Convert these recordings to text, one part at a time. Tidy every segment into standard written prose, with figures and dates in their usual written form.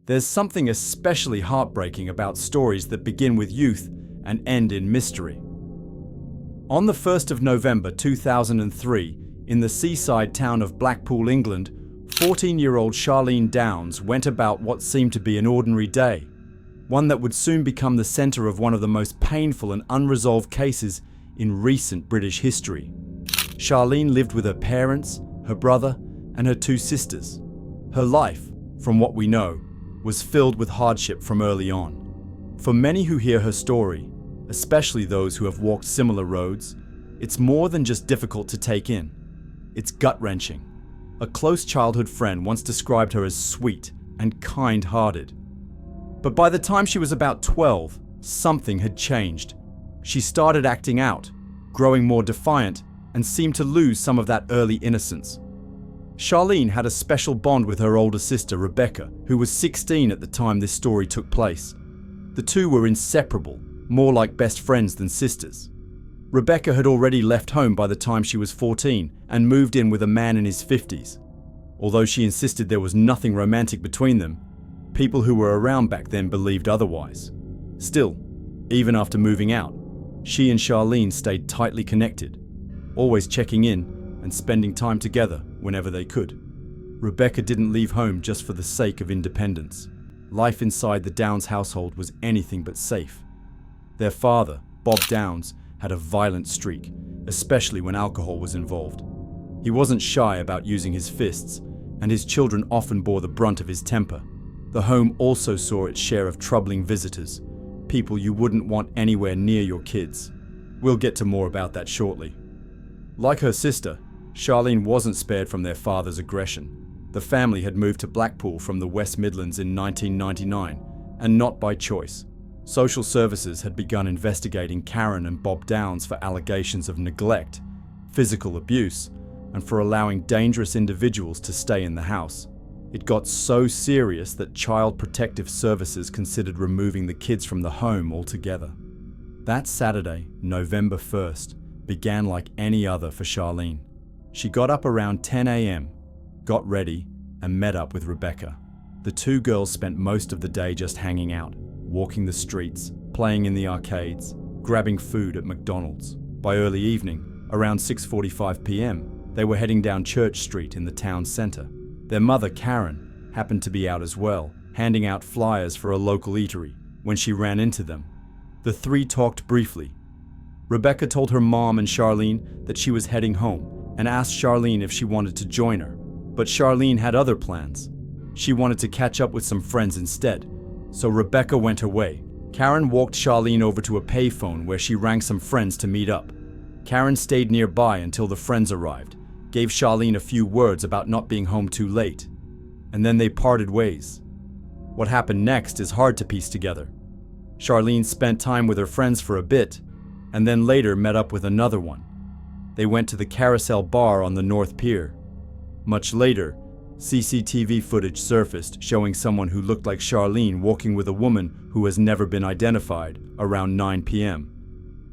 There's something especially heartbreaking about stories that begin with youth and end in mystery. On the 1st of November 2003, in the seaside town of Blackpool, England, 14-year-old Charlene Downes went about what seemed to be an ordinary day, one that would soon become the center of one of the most painful and unresolved cases in recent British history. Charlene lived with her parents, her brother, and her two sisters. Her life, from what we know, was filled with hardship from early on. For many who hear her story, especially those who have walked similar roads, it's more than just difficult to take in. It's gut-wrenching. A close childhood friend once described her as sweet and kind-hearted. But by the time she was about 12, something had changed. She started acting out, growing more defiant, and seemed to lose some of that early innocence. Charlene had a special bond with her older sister, Rebecca, who was 16 at the time this story took place. The two were inseparable, more like best friends than sisters. Rebecca had already left home by the time she was 14 and moved in with a man in his 50s. Although she insisted there was nothing romantic between them, people who were around back then believed otherwise. Still, even after moving out, she and Charlene stayed tightly connected, always checking in and spending time together whenever they could. Rebecca didn't leave home just for the sake of independence. Life inside the Downes household was anything but safe. Their father, Bob Downes, had a violent streak, especially when alcohol was involved. He wasn't shy about using his fists, and his children often bore the brunt of his temper. The home also saw its share of troubling visitors, people you wouldn't want anywhere near your kids. We'll get to more about that shortly. Like her sister, Charlene wasn't spared from their father's aggression. The family had moved to Blackpool from the West Midlands in 1999, and not by choice. Social services had begun investigating Karen and Bob Downes for allegations of neglect, physical abuse, and for allowing dangerous individuals to stay in the house. It got so serious that Child Protective Services considered removing the kids from the home altogether. That Saturday, November 1st, began like any other for Charlene. She got up around 10 a.m., got ready, and met up with Rebecca. The two girls spent most of the day just hanging out, walking the streets, playing in the arcades, grabbing food at McDonald's. By early evening, around 6:45 p.m., they were heading down Church Street in the town centre. Their mother, Karen, happened to be out as well, handing out flyers for a local eatery, when she ran into them. The three talked briefly. Rebecca told her mom and Charlene that she was heading home and asked Charlene if she wanted to join her. But Charlene had other plans. She wanted to catch up with some friends instead, so Rebecca went her way. Karen walked Charlene over to a payphone where she rang some friends to meet up. Karen stayed nearby until the friends arrived, gave Charlene a few words about not being home too late, and then they parted ways. What happened next is hard to piece together. Charlene spent time with her friends for a bit, and then later met up with another one. They went to the Carousel Bar on the North Pier. Much later, CCTV footage surfaced showing someone who looked like Charlene walking with a woman who has never been identified around 9 p.m.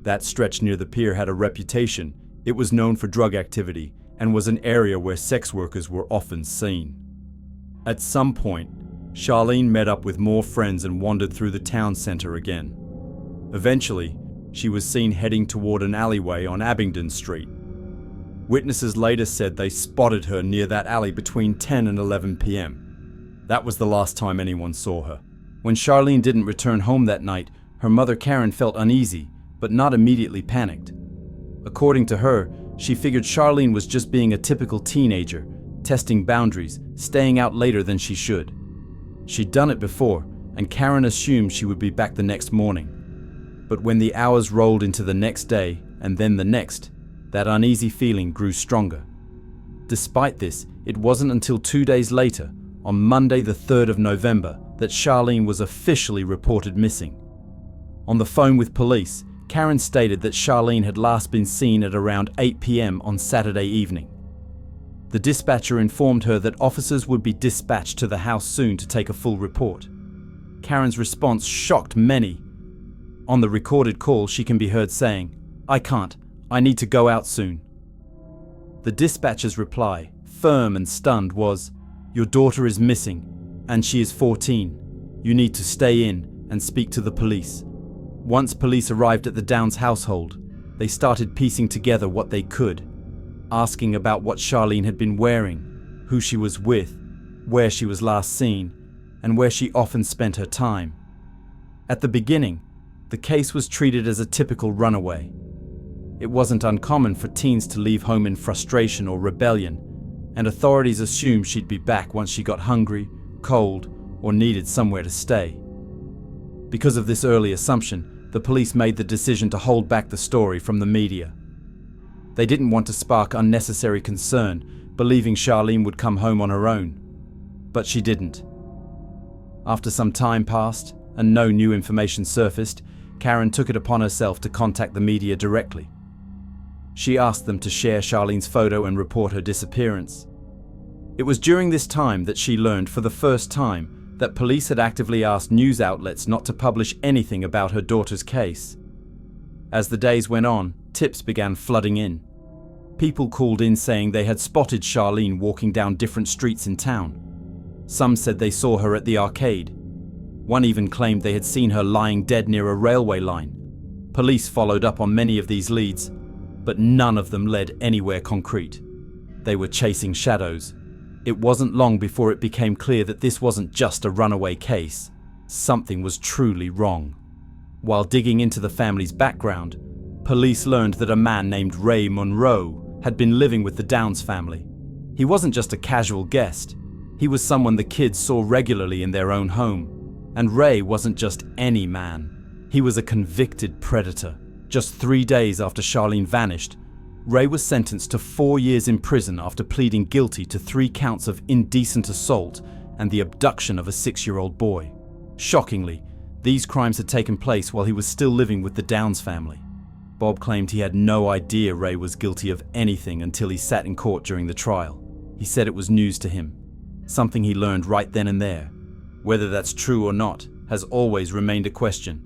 That stretch near the pier had a reputation. It was known for drug activity and was an area where sex workers were often seen. At some point, Charlene met up with more friends and wandered through the town centre again. Eventually, she was seen heading toward an alleyway on Abingdon Street. Witnesses later said they spotted her near that alley between 10 and 11 p.m. That was the last time anyone saw her. When Charlene didn't return home that night, her mother Karen felt uneasy, but not immediately panicked. According to her, she figured Charlene was just being a typical teenager, testing boundaries, staying out later than she should. She'd done it before, and Karen assumed she would be back the next morning. But when the hours rolled into the next day, and then the next, that uneasy feeling grew stronger. Despite this, it wasn't until 2 days later, on Monday the 3rd of November, that Charlene was officially reported missing. On the phone with police, Karen stated that Charlene had last been seen at around 8 p.m. on Saturday evening. The dispatcher informed her that officers would be dispatched to the house soon to take a full report. Karen's response shocked many. On the recorded call, she can be heard saying, "I can't. I need to go out soon." The dispatcher's reply, firm and stunned, was, "Your daughter is missing, and she is 14. "You need to stay in and speak to the police." Once police arrived at the Downes household, they started piecing together what they could, asking about what Charlene had been wearing, who she was with, where she was last seen, and where she often spent her time. At the beginning, the case was treated as a typical runaway. It wasn't uncommon for teens to leave home in frustration or rebellion, and authorities assumed she'd be back once she got hungry, cold, or needed somewhere to stay. Because of this early assumption, the police made the decision to hold back the story from the media. They didn't want to spark unnecessary concern, believing Charlene would come home on her own. But she didn't. After some time passed and no new information surfaced, Karen took it upon herself to contact the media directly. She asked them to share Charlene's photo and report her disappearance. It was during this time that she learned for the first time that police had actively asked news outlets not to publish anything about her daughter's case. As the days went on, tips began flooding in. People called in saying they had spotted Charlene walking down different streets in town. Some said they saw her at the arcade. One even claimed they had seen her lying dead near a railway line. Police followed up on many of these leads, but none of them led anywhere concrete. They were chasing shadows. It wasn't long before it became clear that this wasn't just a runaway case. Something was truly wrong. While digging into the family's background, police learned that a man named Ray Monroe had been living with the Downes family. He wasn't just a casual guest. He was someone the kids saw regularly in their own home. And Ray wasn't just any man. He was a convicted predator. Just 3 days after Charlene vanished, Ray was sentenced to 4 years in prison after pleading guilty to 3 counts of indecent assault and the abduction of a 6-year-old boy. Shockingly, these crimes had taken place while he was still living with the Downes family. Bob claimed he had no idea Ray was guilty of anything until he sat in court during the trial. He said it was news to him, something he learned right then and there. Whether that's true or not has always remained a question.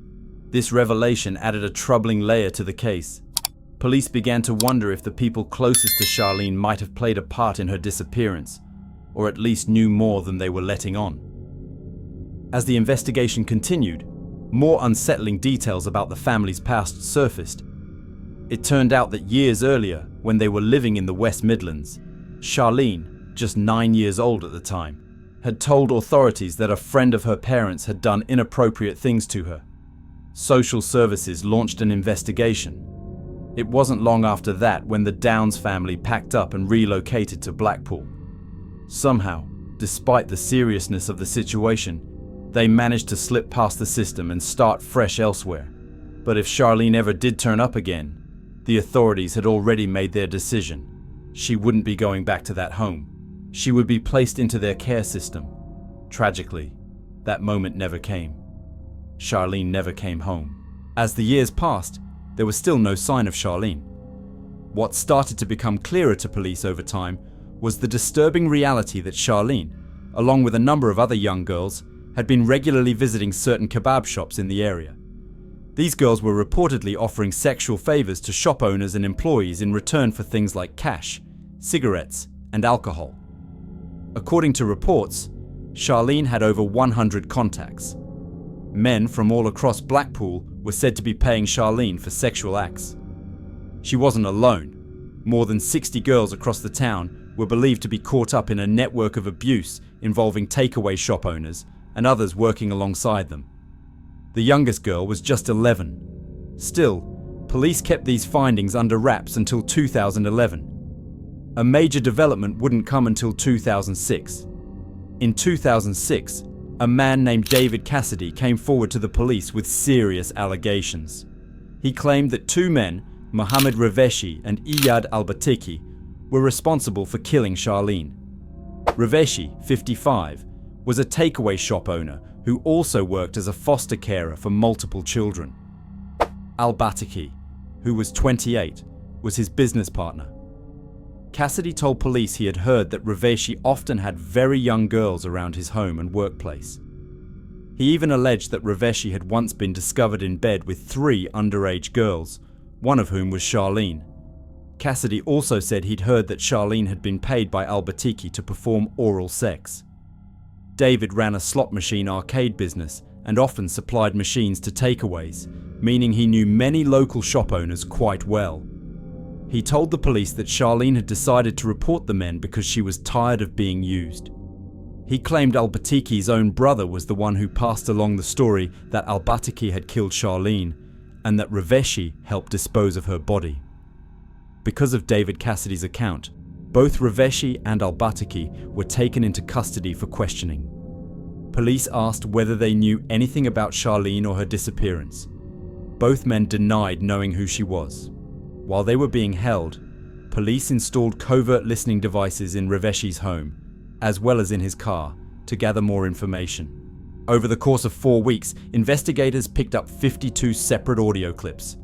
This revelation added a troubling layer to the case. Police began to wonder if the people closest to Charlene might have played a part in her disappearance, or at least knew more than they were letting on. As the investigation continued, more unsettling details about the family's past surfaced. It turned out that years earlier, when they were living in the West Midlands, Charlene, just 9 years old at the time, had told authorities that a friend of her parents had done inappropriate things to her. Social services launched an investigation. It wasn't long after that when the Downes family packed up and relocated to Blackpool. Somehow, despite the seriousness of the situation, they managed to slip past the system and start fresh elsewhere. But if Charlene ever did turn up again, the authorities had already made their decision. She wouldn't be going back to that home. She would be placed into their care system. Tragically, that moment never came. Charlene never came home. As the years passed, there was still no sign of Charlene. What started to become clearer to police over time was the disturbing reality that Charlene, along with a number of other young girls, had been regularly visiting certain kebab shops in the area. These girls were reportedly offering sexual favors to shop owners and employees in return for things like cash, cigarettes, and alcohol. According to reports, Charlene had over 100 contacts. Men from all across Blackpool were said to be paying Charlene for sexual acts. She wasn't alone. More than 60 girls across the town were believed to be caught up in a network of abuse involving takeaway shop owners and others working alongside them. The youngest girl was just 11. Still, police kept these findings under wraps until 2011. A major development wouldn't come until 2006. In 2006, a man named David Cassidy came forward to the police with serious allegations. He claimed that 2 men, Mohammed Raveshi and Iyad Al-Batiki, were responsible for killing Charlene. Raveshi, 55, was a takeaway shop owner who also worked as a foster carer for multiple children. Al-Batiki, who was 28, was his business partner. Cassidy told police he had heard that Raveshi often had very young girls around his home and workplace. He even alleged that Raveshi had once been discovered in bed with 3 underage girls, one of whom was Charlene. Cassidy also said he'd heard that Charlene had been paid by Al-Batiki to perform oral sex. David ran a slot machine arcade business and often supplied machines to takeaways, meaning he knew many local shop owners quite well. He told the police that Charlene had decided to report the men because she was tired of being used. He claimed Albatiki's own brother was the one who passed along the story that Albatiki had killed Charlene and that Raveshi helped dispose of her body. Because of David Cassidy's account, both Raveshi and Albatiki were taken into custody for questioning. Police asked whether they knew anything about Charlene or her disappearance. Both men denied knowing who she was. While they were being held, police installed covert listening devices in Raveshi's home, as well as in his car, to gather more information. Over the course of 4 weeks, investigators picked up 52 separate audio clips.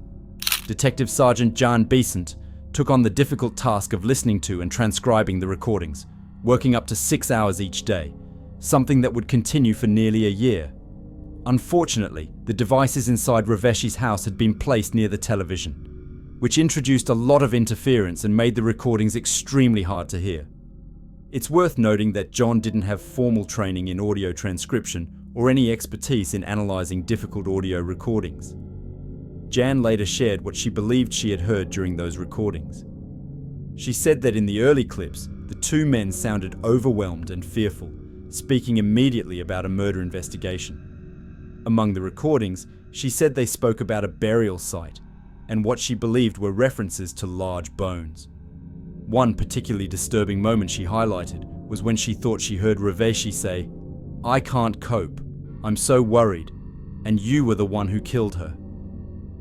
Detective Sergeant Jan Besant took on the difficult task of listening to and transcribing the recordings, working up to 6 hours each day, something that would continue for nearly a year. Unfortunately, the devices inside Raveshi's house had been placed near the television, which introduced a lot of interference and made the recordings extremely hard to hear. It's worth noting that John didn't have formal training in audio transcription or any expertise in analyzing difficult audio recordings. Jan later shared what she believed she had heard during those recordings. She said that in the early clips, the two men sounded overwhelmed and fearful, speaking immediately about a murder investigation. Among the recordings, she said they spoke about a burial site and what she believed were references to large bones. One particularly disturbing moment she highlighted was when she thought she heard Raveshi say, "I can't cope. I'm so worried. And you were the one who killed her."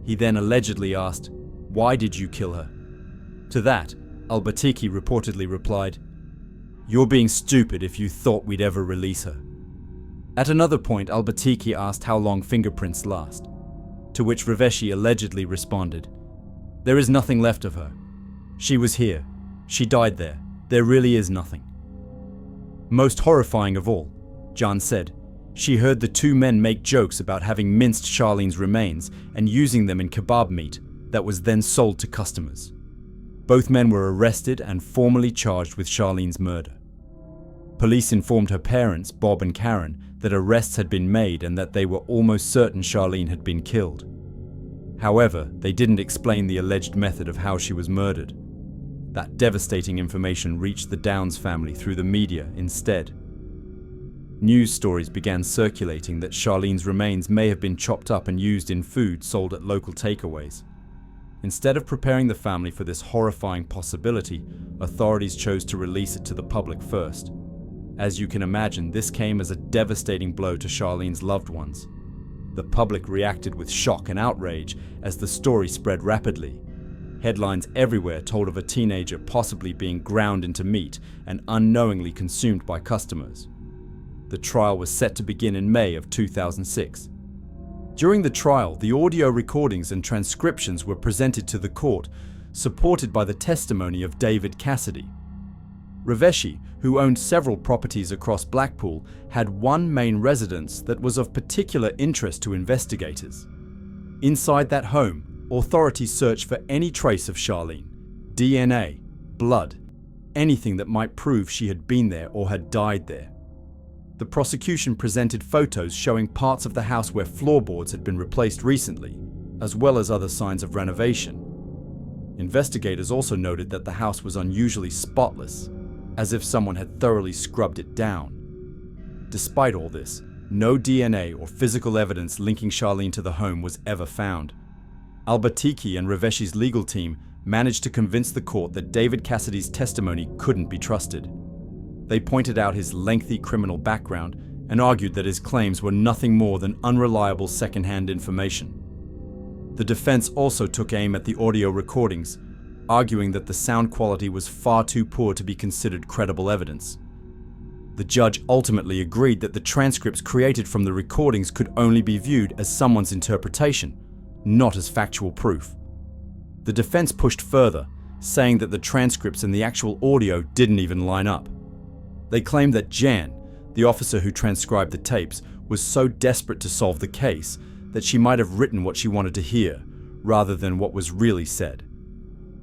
He then allegedly asked, "Why did you kill her?" To that, Albatiki reportedly replied, "You're being stupid if you thought we'd ever release her." At another point, Albatiki asked how long fingerprints last, to which Raveshi allegedly responded, "There is nothing left of her. She was here. She died there. There really is nothing." Most horrifying of all, Jan said, she heard the two men make jokes about having minced Charlene's remains and using them in kebab meat that was then sold to customers. Both men were arrested and formally charged with Charlene's murder. Police informed her parents, Bob and Karen, that arrests had been made and that they were almost certain Charlene had been killed. However, they didn't explain the alleged method of how she was murdered. That devastating information reached the Downes family through the media instead. News stories began circulating that Charlene's remains may have been chopped up and used in food sold at local takeaways. Instead of preparing the family for this horrifying possibility, authorities chose to release it to the public first. As you can imagine, this came as a devastating blow to Charlene's loved ones. The public reacted with shock and outrage as the story spread rapidly. Headlines everywhere told of a teenager possibly being ground into meat and unknowingly consumed by customers. The trial was set to begin in May of 2006. During the trial, the audio recordings and transcriptions were presented to the court, supported by the testimony of David Cassidy. Raveshi, who owned several properties across Blackpool, had one main residence that was of particular interest to investigators. Inside that home, authorities searched for any trace of Charlene, DNA, blood, anything that might prove she had been there or had died there. The prosecution presented photos showing parts of the house where floorboards had been replaced recently, as well as other signs of renovation. Investigators also noted that the house was unusually spotless, as if someone had thoroughly scrubbed it down. Despite all this, no DNA or physical evidence linking Charlene to the home was ever found. Albatiki and Raveshi's legal team managed to convince the court that David Cassidy's testimony couldn't be trusted. They pointed out his lengthy criminal background and argued that his claims were nothing more than unreliable second-hand information. The defense also took aim at the audio recordings, arguing that the sound quality was far too poor to be considered credible evidence. The judge ultimately agreed that the transcripts created from the recordings could only be viewed as someone's interpretation, not as factual proof. The defense pushed further, saying that the transcripts and the actual audio didn't even line up. They claimed that Jan, the officer who transcribed the tapes, was so desperate to solve the case that she might have written what she wanted to hear, rather than what was really said.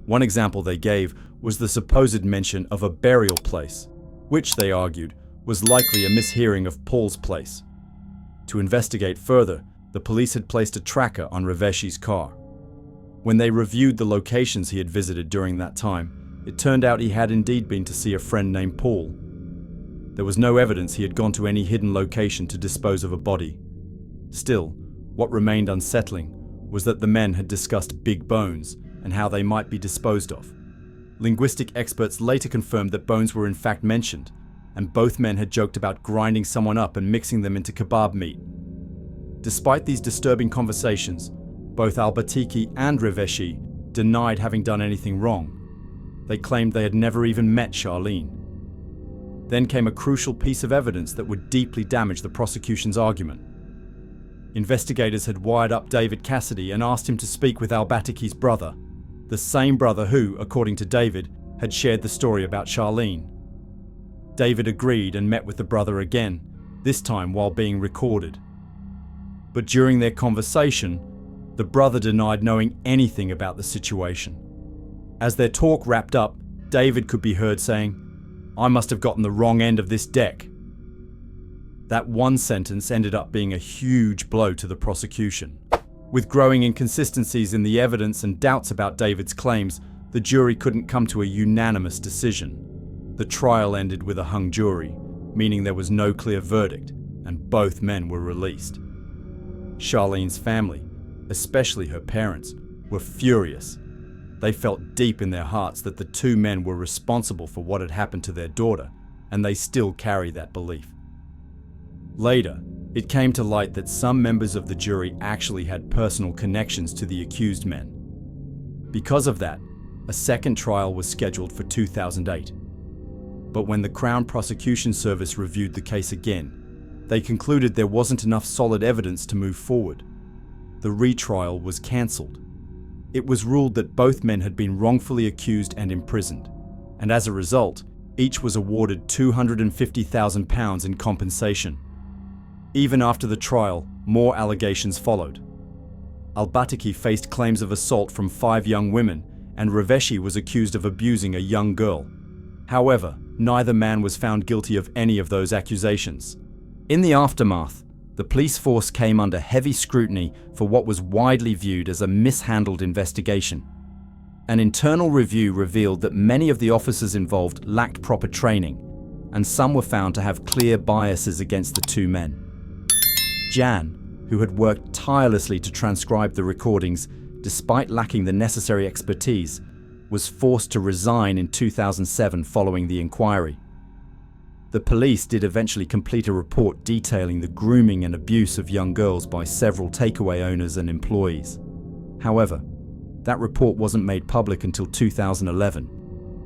One example they gave was the supposed mention of a burial place, which, they argued, was likely a mishearing of Paul's place. To investigate further, the police had placed a tracker on Raveshi's car. When they reviewed the locations he had visited during that time, it turned out he had indeed been to see a friend named Paul. There was no evidence he had gone to any hidden location to dispose of a body. Still, what remained unsettling was that the men had discussed big bones and how they might be disposed of. Linguistic experts later confirmed that bones were in fact mentioned, and both men had joked about grinding someone up and mixing them into kebab meat. Despite these disturbing conversations, both Al-Batiki and Raveshi denied having done anything wrong. They claimed they had never even met Charlene. Then came a crucial piece of evidence that would deeply damage the prosecution's argument. Investigators had wired up David Cassidy and asked him to speak with Al-Batiki's brother, the same brother who, according to David, had shared the story about Charlene. David agreed and met with the brother again, this time while being recorded. But during their conversation, the brother denied knowing anything about the situation. As their talk wrapped up, David could be heard saying, "I must have gotten the wrong end of this deck." That one sentence ended up being a huge blow to the prosecution. With growing inconsistencies in the evidence and doubts about David's claims, the jury couldn't come to a unanimous decision. The trial ended with a hung jury, meaning there was no clear verdict, and both men were released. Charlene's family, especially her parents, were furious. They felt deep in their hearts that the two men were responsible for what had happened to their daughter, and they still carry that belief. Later, it came to light that some members of the jury actually had personal connections to the accused men. Because of that, a second trial was scheduled for 2008. But when the Crown Prosecution Service reviewed the case again, they concluded there wasn't enough solid evidence to move forward. The retrial was cancelled. It was ruled that both men had been wrongfully accused and imprisoned, and as a result, each was awarded £250,000 in compensation. Even after the trial, more allegations followed. Al-Batiki faced claims of assault from 5 young women, and Raveshi was accused of abusing a young girl. However, neither man was found guilty of any of those accusations. In the aftermath, the police force came under heavy scrutiny for what was widely viewed as a mishandled investigation. An internal review revealed that many of the officers involved lacked proper training, and some were found to have clear biases against the two men. Jan, who had worked tirelessly to transcribe the recordings despite lacking the necessary expertise, was forced to resign in 2007 following the inquiry. The police did eventually complete a report detailing the grooming and abuse of young girls by several takeaway owners and employees. However, that report wasn't made public until 2011.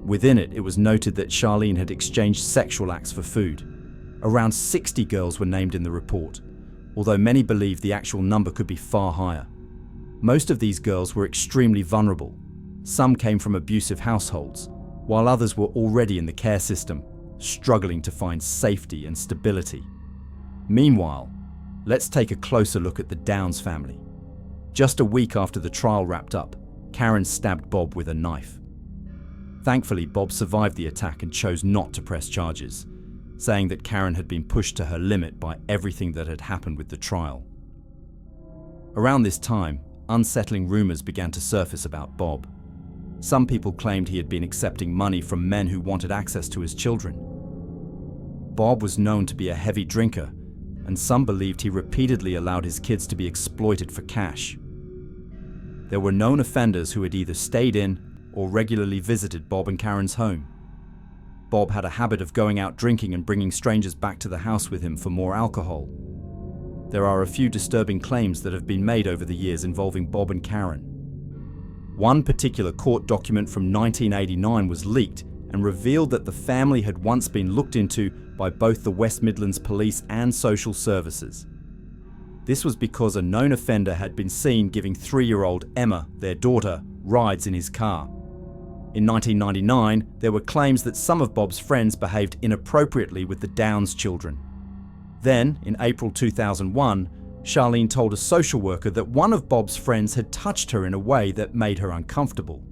Within it, it was noted that Charlene had exchanged sexual acts for food. Around 60 girls were named in the report, although many believe the actual number could be far higher. Most of these girls were extremely vulnerable. Some came from abusive households, while others were already in the care system, struggling to find safety and stability. Meanwhile, let's take a closer look at the Downes family. Just a week after the trial wrapped up, Karen stabbed Bob with a knife. Thankfully, Bob survived the attack and chose not to press charges, saying that Karen had been pushed to her limit by everything that had happened with the trial. Around this time, unsettling rumors began to surface about Bob. Some people claimed he had been accepting money from men who wanted access to his children. Bob was known to be a heavy drinker, and some believed he repeatedly allowed his kids to be exploited for cash. There were known offenders who had either stayed in or regularly visited Bob and Karen's home. Bob had a habit of going out drinking and bringing strangers back to the house with him for more alcohol. There are a few disturbing claims that have been made over the years involving Bob and Karen. One particular court document from 1989 was leaked and revealed that the family had once been looked into by both the West Midlands Police and Social Services. This was because a known offender had been seen giving 3-year-old Emma, their daughter, rides in his car. In 1999, there were claims that some of Bob's friends behaved inappropriately with the Downes children. Then, in April 2001, Charlene told a social worker that one of Bob's friends had touched her in a way that made her uncomfortable.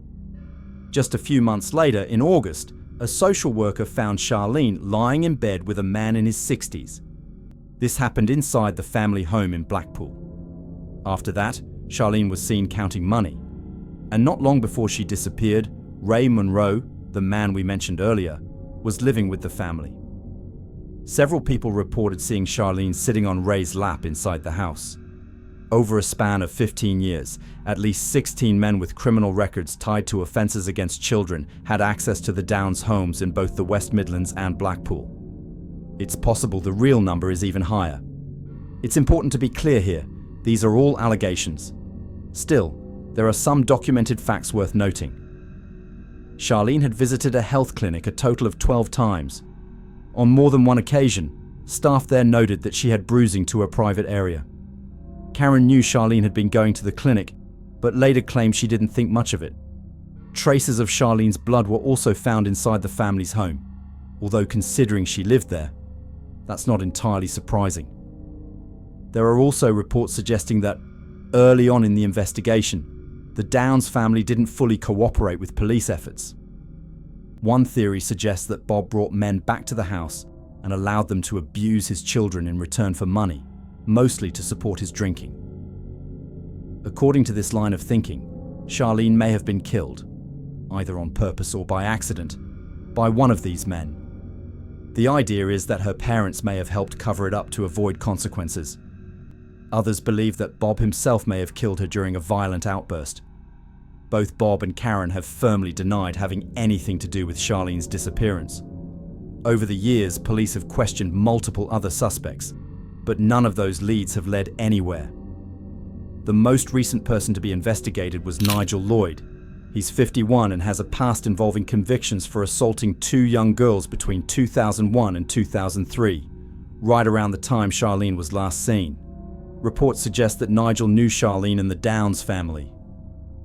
Just a few months later, in August, a social worker found Charlene lying in bed with a man in his 60s. This happened inside the family home in Blackpool. After that, Charlene was seen counting money. And not long before she disappeared, Ray Monroe, the man we mentioned earlier, was living with the family. Several people reported seeing Charlene sitting on Ray's lap inside the house. Over a span of 15 years, at least 16 men with criminal records tied to offences against children had access to the Downes homes in both the West Midlands and Blackpool. It's possible the real number is even higher. It's important to be clear here, these are all allegations. Still, there are some documented facts worth noting. Charlene had visited a health clinic a total of 12 times. On more than one occasion, staff there noted that she had bruising to her private area. Karen knew Charlene had been going to the clinic, but later claimed she didn't think much of it. Traces of Charlene's blood were also found inside the family's home, although considering she lived there, that's not entirely surprising. There are also reports suggesting that, early on in the investigation, the Downes family didn't fully cooperate with police efforts. One theory suggests that Bob brought men back to the house and allowed them to abuse his children in return for money, mostly to support his drinking. According to this line of thinking, Charlene may have been killed, either on purpose or by accident, by one of these men. The idea is that her parents may have helped cover it up to avoid consequences. Others believe that Bob himself may have killed her during a violent outburst. Both Bob and Karen have firmly denied having anything to do with Charlene's disappearance. Over the years, police have questioned multiple other suspects, but none of those leads have led anywhere. The most recent person to be investigated was Nigel Lloyd. He's 51 and has a past involving convictions for assaulting 2 young girls between 2001 and 2003, right around the time Charlene was last seen. Reports suggest that Nigel knew Charlene and the Downes family.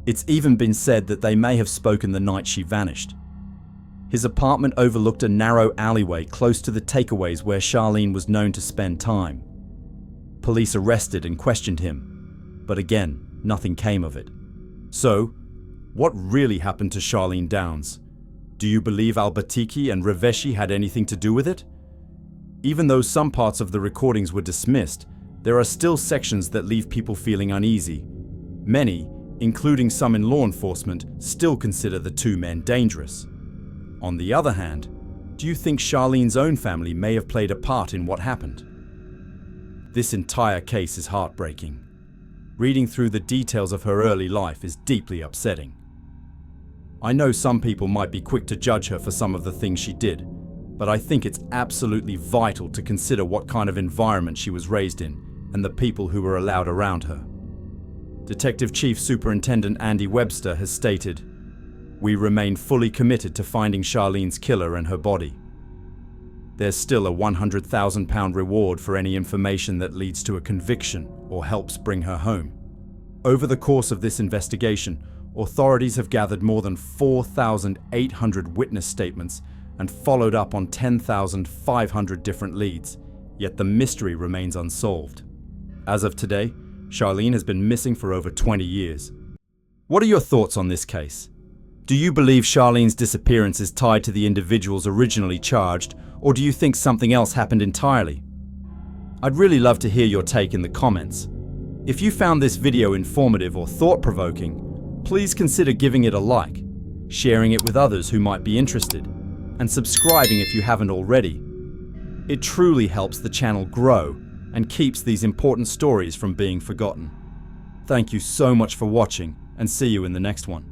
It's even been said that they may have spoken the night she vanished. His apartment overlooked a narrow alleyway close to the takeaways where Charlene was known to spend time. Police arrested and questioned him, but again, nothing came of it. So, what really happened to Charlene Downes? Do you believe Albertiki and Reveshi had anything to do with it? Even though some parts of the recordings were dismissed, there are still sections that leave people feeling uneasy. Many, including some in law enforcement, still consider the 2 men dangerous. On the other hand, do you think Charlene's own family may have played a part in what happened? This entire case is heartbreaking. Reading through the details of her early life is deeply upsetting. I know some people might be quick to judge her for some of the things she did, but I think it's absolutely vital to consider what kind of environment she was raised in and the people who were allowed around her. Detective Chief Superintendent Andy Webster has stated, "We remain fully committed to finding Charlene's killer and her body. There's still a £100,000 reward for any information that leads to a conviction or helps bring her home." Over the course of this investigation, authorities have gathered more than 4,800 witness statements and followed up on 10,500 different leads, yet the mystery remains unsolved. As of today, Charlene has been missing for over 20 years. What are your thoughts on this case? Do you believe Charlene's disappearance is tied to the individuals originally charged, or do you think something else happened entirely? I'd really love to hear your take in the comments. If you found this video informative or thought-provoking, please consider giving it a like, sharing it with others who might be interested, and subscribing if you haven't already. It truly helps the channel grow and keeps these important stories from being forgotten. Thank you so much for watching, and see you in the next one.